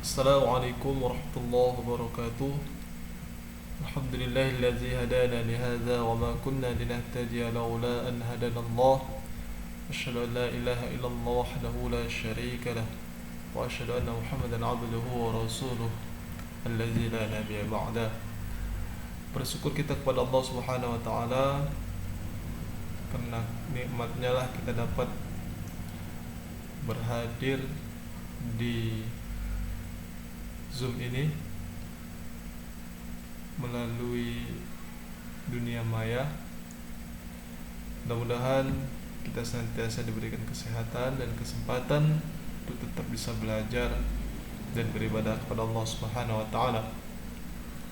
Assalamualaikum warahmatullahi wabarakatuh. Alhamdulillahilladzi hadana lihadza wa ma kunna linahtadiya laula an hadana Allah. Asyhadu an la ilaha illallah wahdahu la syarika lah wa asyhadu anna Muhammadan abduhu wa rasuluh alladzi la nabiyya ba'da. Bersyukur kita kepada Allah Subhanahu wa taala karena nikmatnya lah kita dapat berhadir di Zoom ini melalui dunia maya. Mudah-mudahan kita senantiasa diberikan kesehatan dan kesempatan untuk tetap bisa belajar dan beribadah kepada Allah Subhanahu wa taala.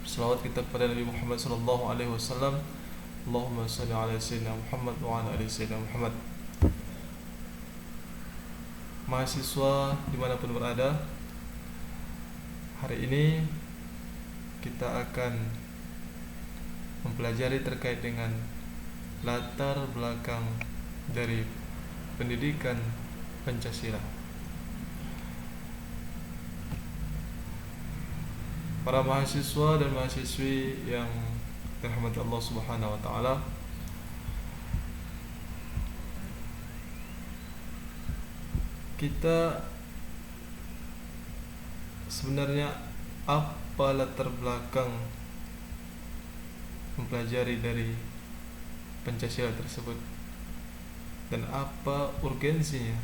Selawat kita kepada Nabi Muhammad sallallahu alaihi wasallam. Allahumma shalli ala sayyidina Muhammad wa ala ali sayyidina Muhammad. Mahasiswa dimanapun berada, hari ini kita akan mempelajari terkait dengan latar belakang dari pendidikan Pancasila. Para mahasiswa dan mahasiswi yang dirahmati Allah Subhanahu wa taala, kita sebenarnya apa latar belakang mempelajari dari Pancasila tersebut dan apa urgensinya?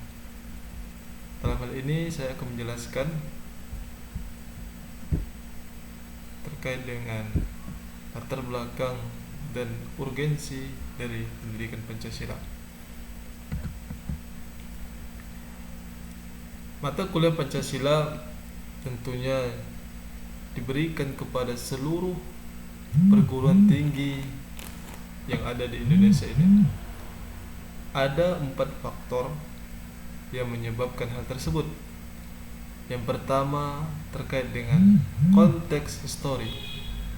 Dalam hal ini saya akan menjelaskan terkait dengan latar belakang dan urgensi dari pendidikan Pancasila. Mata kuliah Pancasila tentunya diberikan kepada seluruh perguruan tinggi yang ada di Indonesia ini. Ada 4 faktor yang menyebabkan hal tersebut. Yang pertama terkait dengan konteks histori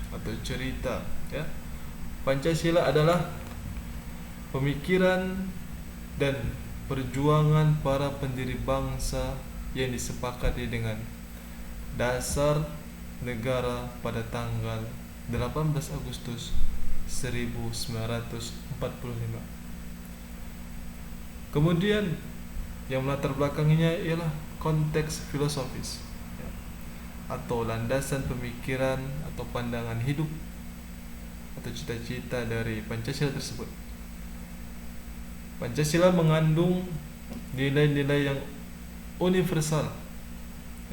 atau cerita, ya. Pancasila adalah pemikiran dan perjuangan para pendiri bangsa yang disepakati dengan dasar negara pada tanggal 18 Agustus 1945. Kemudian yang melatar belakanginya ialah konteks filosofis, ya, atau landasan pemikiran atau pandangan hidup atau cita-cita dari Pancasila tersebut. Pancasila mengandung nilai-nilai yang universal,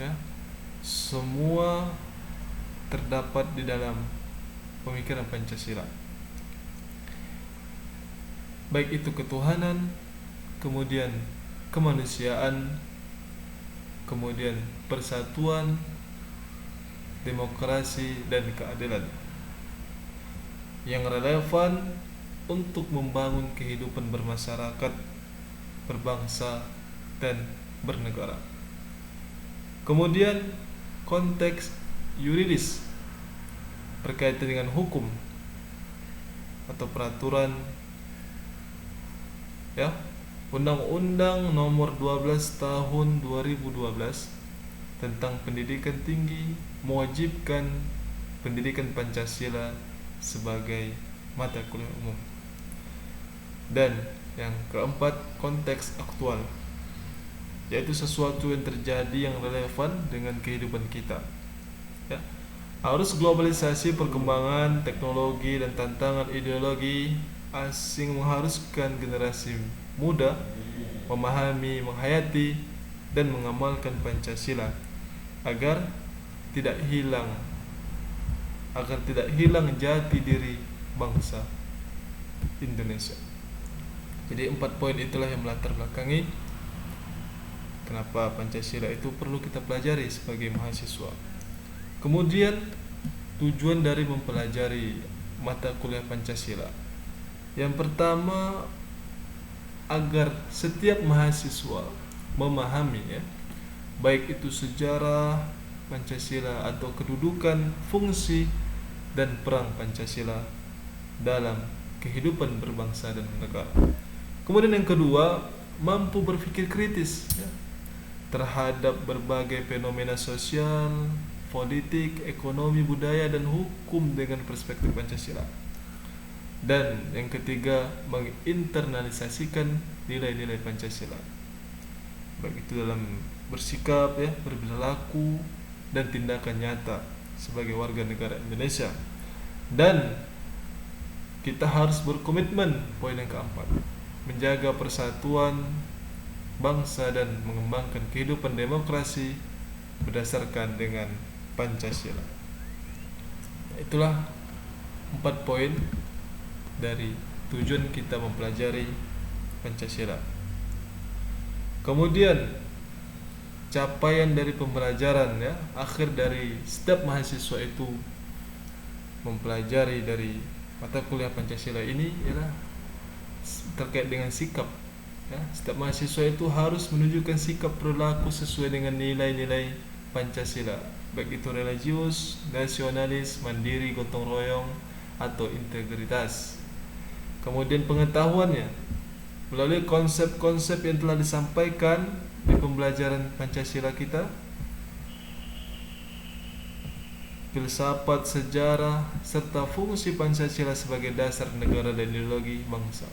ya. Semua terdapat di dalam pemikiran Pancasila, baik itu ketuhanan, kemudian kemanusiaan, kemudian persatuan, demokrasi, dan keadilan yang relevan untuk membangun kehidupan bermasyarakat, berbangsa, dan bernegara. Kemudian konteks yuridis berkaitan dengan hukum atau peraturan, ya. Undang-Undang Nomor 12 Tahun 2012 tentang pendidikan tinggi mewajibkan pendidikan Pancasila sebagai mata kuliah umum. Dan yang keempat, konteks aktual, yaitu sesuatu yang terjadi yang relevan dengan kehidupan kita, ya. Arus globalisasi, perkembangan teknologi, dan tantangan ideologi asing mengharuskan generasi muda memahami, menghayati, dan mengamalkan Pancasila agar tidak hilang jati diri bangsa Indonesia. Jadi 4 poin itulah yang melatar belakangi kenapa Pancasila itu perlu kita pelajari sebagai mahasiswa. Kemudian tujuan dari mempelajari mata kuliah Pancasila. Yang pertama, agar setiap mahasiswa memahami, ya, baik itu sejarah Pancasila atau kedudukan, fungsi, dan peran Pancasila dalam kehidupan berbangsa dan bernegara. Kemudian yang kedua, mampu berpikir kritis, ya, terhadap berbagai fenomena sosial, politik, ekonomi, budaya, dan hukum dengan perspektif Pancasila. Dan yang ketiga, menginternalisasikan nilai-nilai Pancasila, baik itu dalam bersikap, ya, berperilaku, dan tindakan nyata sebagai warga negara Indonesia. Dan kita harus berkomitmen, poin yang keempat, menjaga persatuan bangsa dan mengembangkan kehidupan demokrasi berdasarkan dengan Pancasila. Itulah 4 poin dari tujuan kita mempelajari Pancasila. Kemudian capaian dari pembelajaran, ya, akhir dari setiap mahasiswa itu mempelajari dari mata kuliah Pancasila ini ialah terkait dengan sikap, ya. Setiap mahasiswa itu harus menunjukkan sikap perilaku sesuai dengan nilai-nilai Pancasila, baik itu religius, nasionalis, mandiri, gotong royong, atau integritas. Kemudian pengetahuannya melalui konsep-konsep yang telah disampaikan di pembelajaran Pancasila kita, filsafat, sejarah, serta fungsi Pancasila sebagai dasar negara dan ideologi bangsa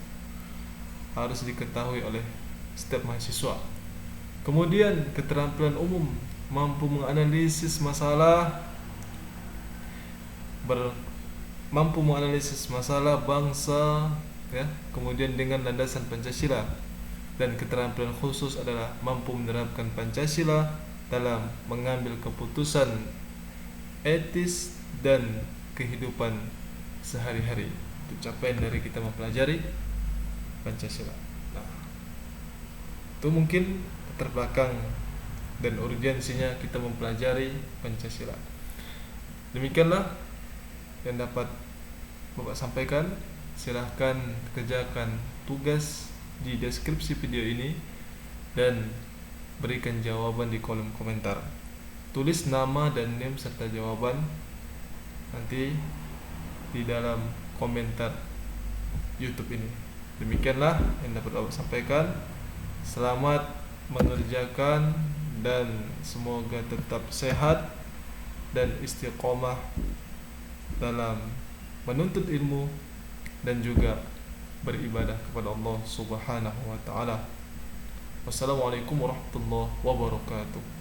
harus diketahui oleh setiap mahasiswa. Kemudian keterampilan umum, mampu menganalisis masalah bangsa, ya, kemudian dengan landasan Pancasila. Dan keterampilan khusus adalah mampu menerapkan Pancasila dalam mengambil keputusan etis dan kehidupan sehari-hari. Itu capaian dari kita mempelajari Pancasila. Nah, itu mungkin latar belakang dan urgensinya kita mempelajari Pancasila. Demikianlah yang dapat Bapak sampaikan. Silahkan kerjakan tugas di deskripsi video ini dan berikan jawaban di kolom komentar. Tulis nama dan name serta jawaban nanti di dalam komentar YouTube ini. Demikianlah yang dapat Bapak sampaikan. Selamat mengerjakan dan semoga tetap sehat dan istiqomah dalam menuntut ilmu dan juga beribadah kepada Allah Subhanahu wa taala. Wassalamualaikum warahmatullahi wabarakatuh.